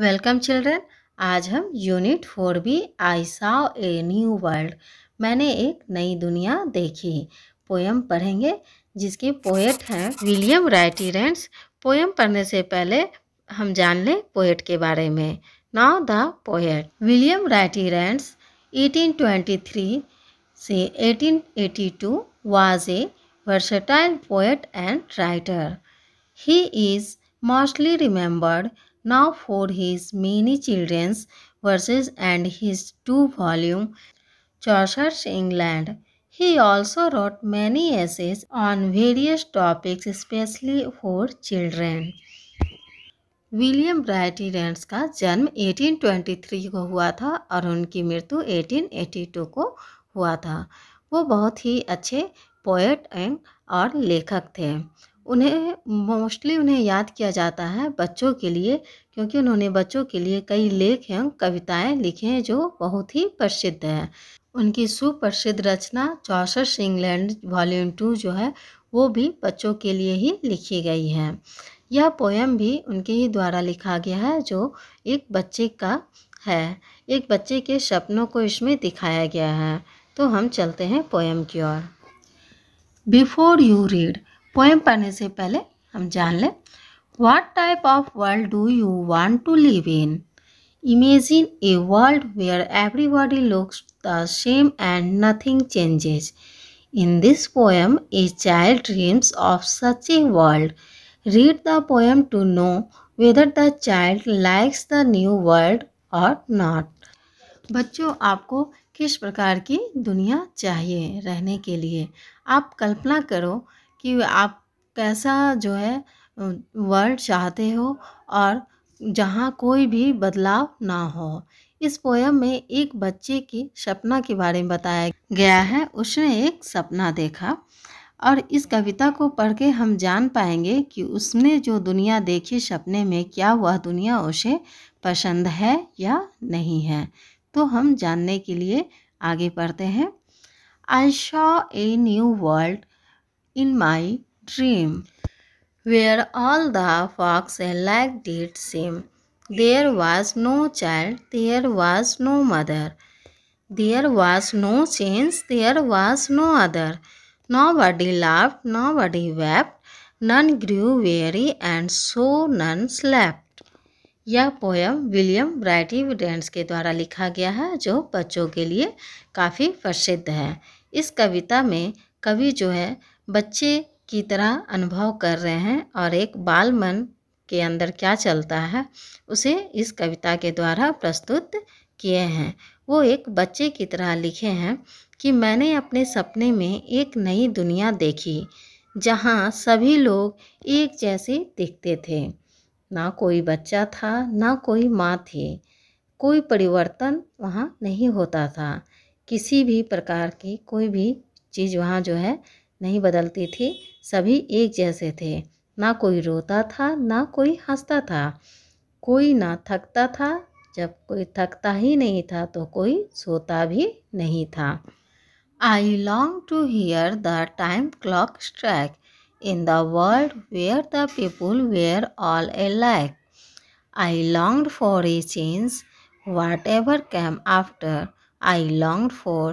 Welcome children. आज हम unit 4B I saw a new world मैंने एक नई दुनिया देखी पोयम पढ़ेंगे जिसके पोएट हैं विलियम राइट रेंस। पोयम पढ़ने से पहले हम जान लें पोएट के बारे में। Now the poet William right Reigns 1823 से 1882 was a versatile poet and writer. He is mostly remembered now for his many children's verses and his two-volume Chaucer's England. He also wrote many essays on various topics especially for children. William right Reigns का जन्म 1823 को हुआ था और उनकी मृत्यु 1882 को हुआ था। वो बहुत ही अच्छे पोएट और लेखक थे। उन्हें याद किया जाता है बच्चों के लिए, क्योंकि उन्होंने बच्चों के लिए कई लेख एवं कविताएं लिखे हैं जो बहुत ही प्रसिद्ध हैं। उनकी सुप्रसिद्ध रचना चौसर्स इंग्लैंड वॉल्यूम 2 जो है वो भी बच्चों के लिए ही लिखी गई है। यह पोयम भी उनके ही द्वारा लिखा गया है जो एक बच्चे का है। एक बच्चे के सपनों को इसमें दिखाया गया है। तो हम चलते हैं पोयम की ओर। बिफोर यू रीड, पोयम पढ़ने से पहले हम जान लें what type of world do you want to live in. Imagine a world where everybody looks the same and nothing changes. In this poem a child dreams of such a world. Read the poem to know whether the child likes the new world or not. बच्चों, आपको किस प्रकार की दुनिया चाहिए रहने के लिए? आप कल्पना करो कि आप कैसा जो है वर्ल्ड चाहते हो और जहाँ कोई भी बदलाव ना हो। इस पोयम में एक बच्चे की सपना के बारे में बताया गया है। उसने एक सपना देखा और इस कविता को पढ़ के हम जान पाएंगे कि उसने जो दुनिया देखी सपने में, क्या वह दुनिया उसे पसंद है या नहीं है। तो हम जानने के लिए आगे पढ़ते हैं। I saw a new world in my dream where all the folks alike did seem. There was no child, there was no mother, there was no change, there was no other. Nobody laughed, nobody wept, none grew weary, and so none slept. यह poem William right Reigns के द्वारा लिखा गया है जो बच्चों के लिए काफ़ी प्रसिद्ध है। इस कविता में कवि जो है बच्चे की तरह अनुभव कर रहे हैं और एक बाल मन के अंदर क्या चलता है उसे इस कविता के द्वारा प्रस्तुत किए हैं। वो एक बच्चे की तरह लिखे हैं कि मैंने अपने सपने में एक नई दुनिया देखी जहाँ सभी लोग एक जैसे दिखते थे। ना कोई बच्चा था, ना कोई माँ थी। कोई परिवर्तन वहाँ नहीं होता था। किसी भी प्रकार की कोई भी चीज़ वहाँ जो है नहीं बदलती थी। सभी एक जैसे थे। ना कोई रोता था, ना कोई हंसता था। कोई ना थकता था, जब कोई थकता ही नहीं था तो कोई सोता भी नहीं था। I long to hear the time clock strike in the world where the people were all alike. I longed for a change, whatever came after. I longed for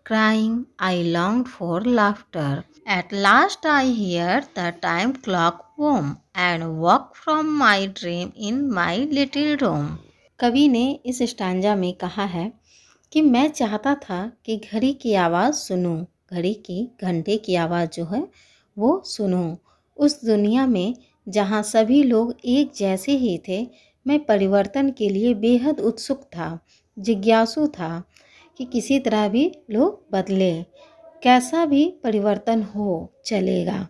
crying, I longed for laughter. At last I hear the time clock boom and woke from my dream in my little room. कवि ने इस stanza में कहा है कि मैं चाहता था कि घड़ी की आवाज़ सुनूं, घड़ी की घंटे की आवाज़ जो है वो सुनूं। उस दुनिया में जहाँ सभी लोग एक जैसे ही थे, मैं परिवर्तन के लिए बेहद उत्सुक था, जिज्ञासु था कि किसी तरह भी लोग बदले, कैसा भी परिवर्तन हो चलेगा।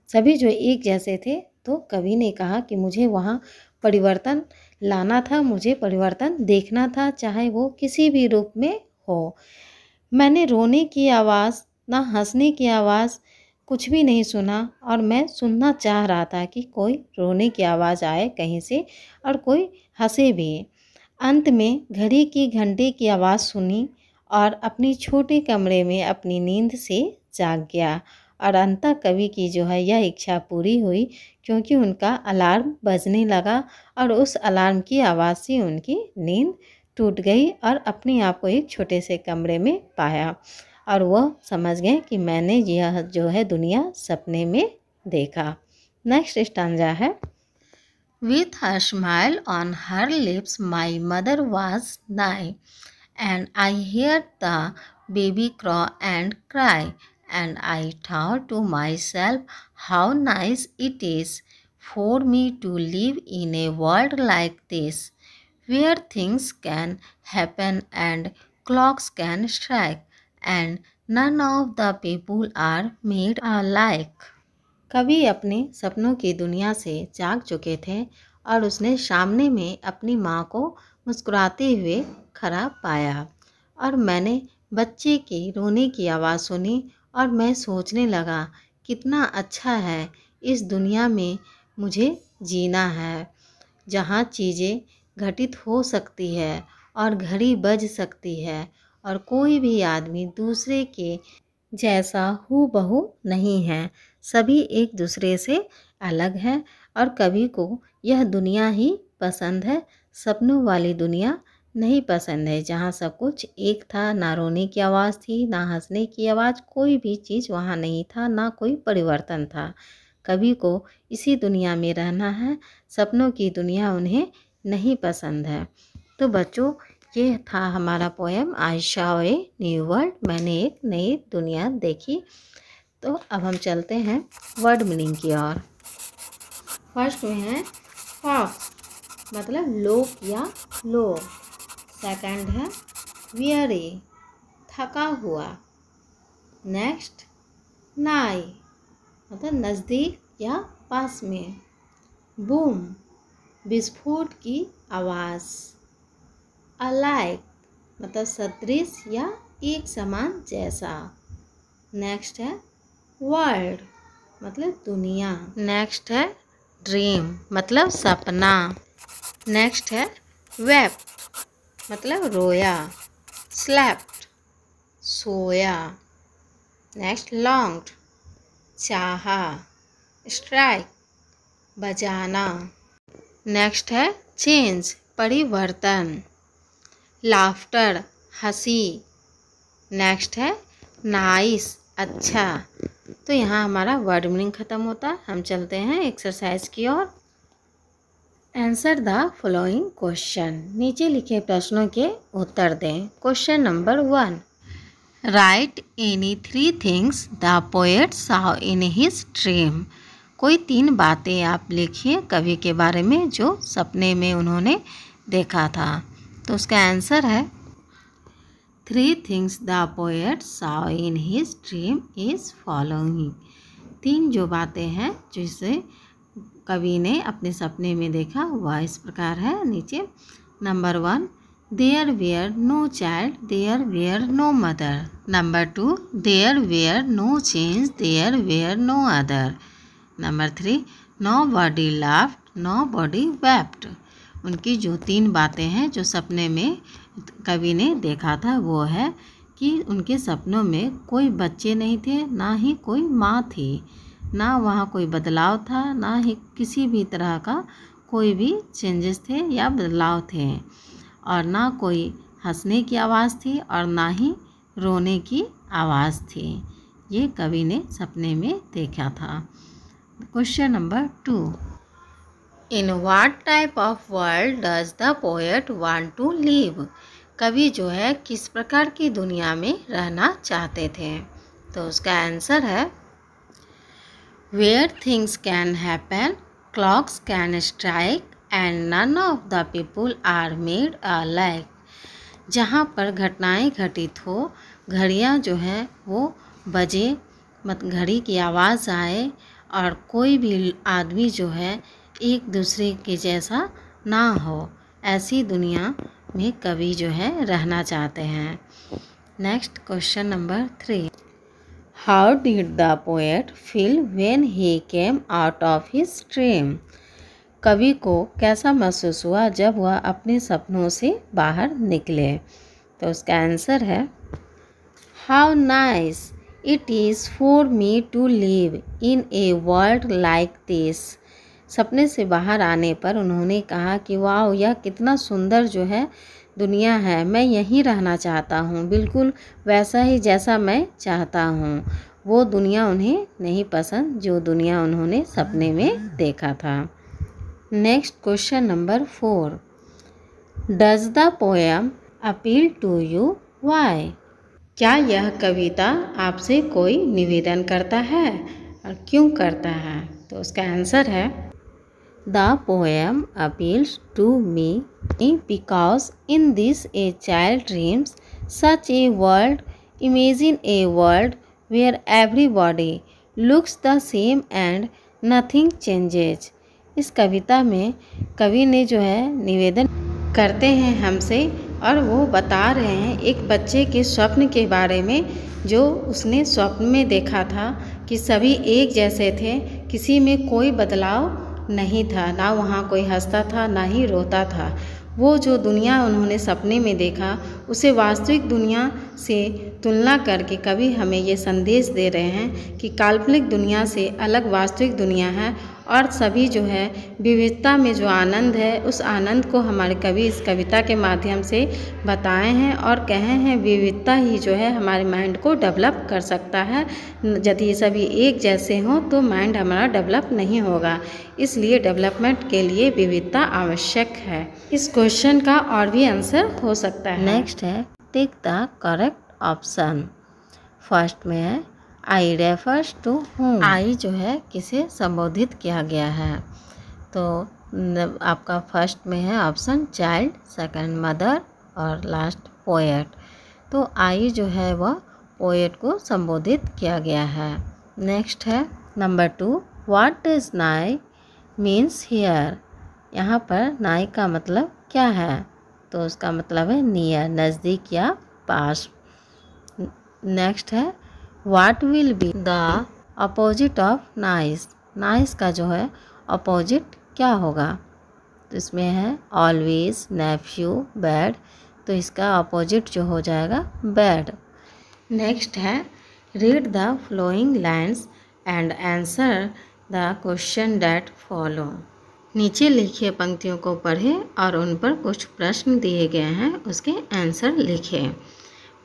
सभी जो एक जैसे थे, तो कवि ने कहा कि मुझे वहाँ परिवर्तन लाना था, मुझे परिवर्तन देखना था, चाहे वो किसी भी रूप में हो। मैंने रोने की आवाज़ ना हंसने की आवाज़ कुछ भी नहीं सुना और मैं सुनना चाह रहा था कि कोई रोने की आवाज़ आए कहीं से और कोई हंसे भी। अंत में घड़ी की घंटे की आवाज़ सुनी और अपनी छोटे कमरे में अपनी नींद से जाग गया और अंततः कवि की जो है यह इच्छा पूरी हुई, क्योंकि उनका अलार्म बजने लगा और उस अलार्म की आवाज़ से उनकी नींद टूट गई और अपने आप को एक छोटे से कमरे में पाया और वह समझ गए कि मैंने यह जो है दुनिया सपने में देखा। नेक्स्ट स्टांजा है, With a smile on her lips, my mother was nigh, and I heard the baby crow and cry, and I thought to myself, how nice it is for me to live in a world like this, where things can happen and clocks can strike, and none of the people are made alike. कवि अपने सपनों की दुनिया से जाग चुके थे और उसने सामने में अपनी माँ को मुस्कुराते हुए खड़ा पाया और मैंने बच्चे के रोने की आवाज़ सुनी और मैं सोचने लगा कितना अच्छा है इस दुनिया में मुझे जीना है, जहाँ चीज़ें घटित हो सकती है और घड़ी बज सकती है और कोई भी आदमी दूसरे के जैसा हूबहू नहीं है, सभी एक दूसरे से अलग है और कवि को यह दुनिया ही पसंद है, सपनों वाली दुनिया नहीं पसंद है, जहाँ सब कुछ एक था, ना रोने की आवाज़ थी, ना हंसने की आवाज़, कोई भी चीज़ वहाँ नहीं था, ना कोई परिवर्तन था। कवि को इसी दुनिया में रहना है, सपनों की दुनिया उन्हें नहीं पसंद है। तो बच्चों, ये था हमारा poem I saw a new world, मैंने एक नई दुनिया देखी। तो अब हम चलते हैं वर्ड मीनिंग की ओर। फर्स्ट में है फॉक्स, मतलब लोक या लो। सेकंड है वियरी, थका हुआ। नेक्स्ट नाई, मतलब नज़दीक या पास में। बूम, विस्फोट की आवाज़। अलाइक, मतलब सदृश या एक समान जैसा। नेक्स्ट है वर्ल्ड, मतलब दुनिया। नेक्स्ट है ड्रीम, मतलब सपना। नेक्स्ट है वेप्ट, मतलब रोया। स्लेप्ट, सोया। नेक्स्ट लॉन्ग्ड, चाहा। स्ट्राइक, बजाना। नेक्स्ट है चेंज, परिवर्तन। लाफ्टर, हंसी। नेक्स्ट है नाइस, अच्छा। तो यहाँ हमारा वर्ड मीनिंग ख़त्म होता है। हम चलते हैं एक्सरसाइज की ओर। आंसर द फॉलोइंग क्वेश्चन, नीचे लिखे प्रश्नों के उत्तर दें। Question number 1, right any 3 things the poet saw in his dream. कोई 3 बातें आप लिखिए कवि के बारे में जो सपने में उन्होंने देखा था। तो उसका आंसर है 3 things the poet saw in his dream is following. 3 जो बातें हैं जिसे कवि ने अपने सपने में देखा वह इस प्रकार है नीचे। Number 1, there were no child, there were no mother. Number 2, there were no change, there were no other. Number 3, nobody laughed, nobody wept. उनकी जो 3 बातें हैं जो सपने में कवि ने देखा था वो है कि उनके सपनों में कोई बच्चे नहीं थे, ना ही कोई माँ थी, ना वहाँ कोई बदलाव था, ना ही किसी भी तरह का कोई भी चेंजेस थे या बदलाव थे, और ना कोई हंसने की आवाज़ थी और ना ही रोने की आवाज़ थी। ये कवि ने सपने में देखा था। Question number 2, in what type of world does the poet want to live. कवि जो है किस प्रकार की दुनिया में रहना चाहते थे। तो उसका आंसर है where things can happen, clocks can strike and none of the people are made alike. जहाँ पर घटनाएं घटित हो, घड़ियाँ जो हैं वो बजे, मत घड़ी की आवाज़ आए और कोई भी आदमी जो है एक दूसरे के जैसा ना हो, ऐसी दुनिया में कवि जो है रहना चाहते हैं। Next question number 3, how did the poet feel when he came out of his dream. कवि को कैसा महसूस हुआ जब वह अपने सपनों से बाहर निकले। तो उसका आंसर है how nice it is for me to live in a world like this. सपने से बाहर आने पर उन्होंने कहा कि वाह, यह कितना सुंदर जो है दुनिया है, मैं यहीं रहना चाहता हूँ, बिल्कुल वैसा ही जैसा मैं चाहता हूँ। वो दुनिया उन्हें नहीं पसंद जो दुनिया उन्होंने सपने में देखा था। Next question number 4, does the poem appeal to you, why? क्या यह कविता आपसे कोई निवेदन करता है और क्यों करता है? तो उसका आंसर है the poem appeals to me because in this a child dreams such a world, imagine a world where everybody looks the same and nothing changes. इस कविता में कवि ने जो है निवेदन करते हैं हमसे और वो बता रहे हैं एक बच्चे के स्वप्न के बारे में जो उसने स्वप्न में देखा था कि सभी एक जैसे थे, किसी में कोई बदलाव नहीं था, ना वहाँ कोई हंसता था ना ही रोता था। वो जो दुनिया उन्होंने सपने में देखा उसे वास्तविक दुनिया से तुलना करके कवि हमें ये संदेश दे रहे हैं कि काल्पनिक दुनिया से अलग वास्तविक दुनिया है और सभी जो है विविधता में जो आनंद है उस आनंद को हमारे कवि इस कविता के माध्यम से बताए हैं और कहे हैं विविधता ही जो है हमारे माइंड को डेवलप कर सकता है। यदि सभी एक जैसे हों तो माइंड हमारा डेवलप नहीं होगा, इसलिए डेवलपमेंट के लिए विविधता आवश्यक है। इस क्वेश्चन का और भी आंसर हो सकता है। नेक्स्ट है tick the correct option. First में है आई रेफर्स टू हूम। आई जो है किसे संबोधित किया गया है, तो आपका फर्स्ट में है ऑप्शन चाइल्ड, सेकंड मदर और लास्ट पोएट। तो आई जो है वह पोएट को संबोधित किया गया है। नेक्स्ट है नंबर 2, व्हाट डज नाई मीन्स हियर। यहाँ पर नाई का मतलब क्या है, तो उसका मतलब है नियर, नज़दीक या पास। नेक्स्ट है what will be the opposite of nice. Nice का जो है अपोजिट क्या होगा, तो इसमें है ऑलवेज, नेफ्यू, बैड, तो इसका अपोजिट जो हो जाएगा बैड। नेक्स्ट है read the flowing lines and answer the question that follow. नीचे लिखिए पंक्तियों को पढ़ें और उन पर कुछ प्रश्न दिए गए हैं, उसके आंसर लिखें।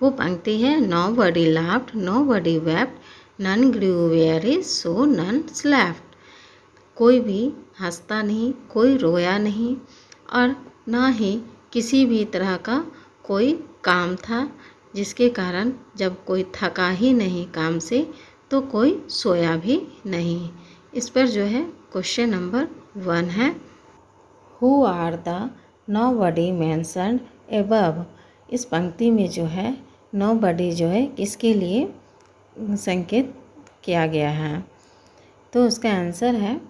वो पंक्ति है nobody laughed, nobody wept, none grew weary, so none slept. कोई भी हंसता नहीं, कोई रोया नहीं और ना ही किसी भी तरह का कोई काम था, जिसके कारण जब कोई थका ही नहीं काम से तो कोई सोया भी नहीं। इस पर जो है क्वेश्चन नंबर 1 है who are the nobody mentioned above. इस पंक्ति में जो है नोबडी जो है किसके लिए संकेत किया गया है, तो उसका आंसर है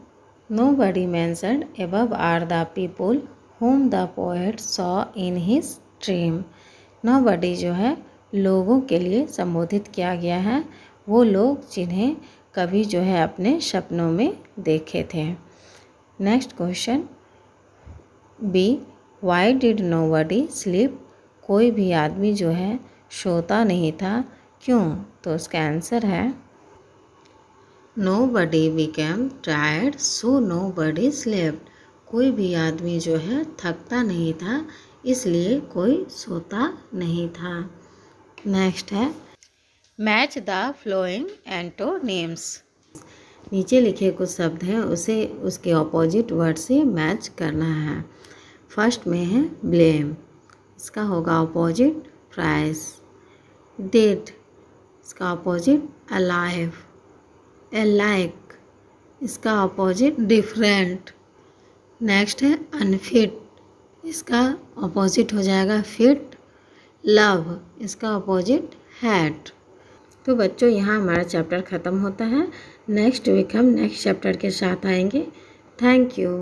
nobody mentioned above are the people whom the poet saw in his dream। Nobody जो है लोगों के लिए संबोधित किया गया है, वो लोग जिन्हें कवि जो है अपने सपनों में देखे थे। Next question B, why did nobody sleep. कोई भी आदमी जो है सोता नहीं था, क्यों, तो उसका आंसर है nobody became tired so nobody slept. कोई भी आदमी जो है थकता नहीं था, इसलिए कोई सोता नहीं था। नेक्स्ट है मैच द फ्लोइंग एंटोनिम्स। नीचे लिखे कुछ शब्द हैं, उसे उसके ऑपोजिट वर्ड से मैच करना है। फर्स्ट में है ब्लेम, इसका होगा ऑपोजिट प्राइस। डेड, इसका ऑपोजिट अलाइव। अलाइक, इसका ऑपोजिट डिफरेंट। नेक्स्ट है अनफिट, इसका ऑपोजिट हो जाएगा फिट। लव, इसका ऑपोजिट हैट। तो बच्चों यहाँ हमारा चैप्टर ख़त्म होता है। नेक्स्ट वीक हम नेक्स्ट चैप्टर के साथ आएंगे। Thank you.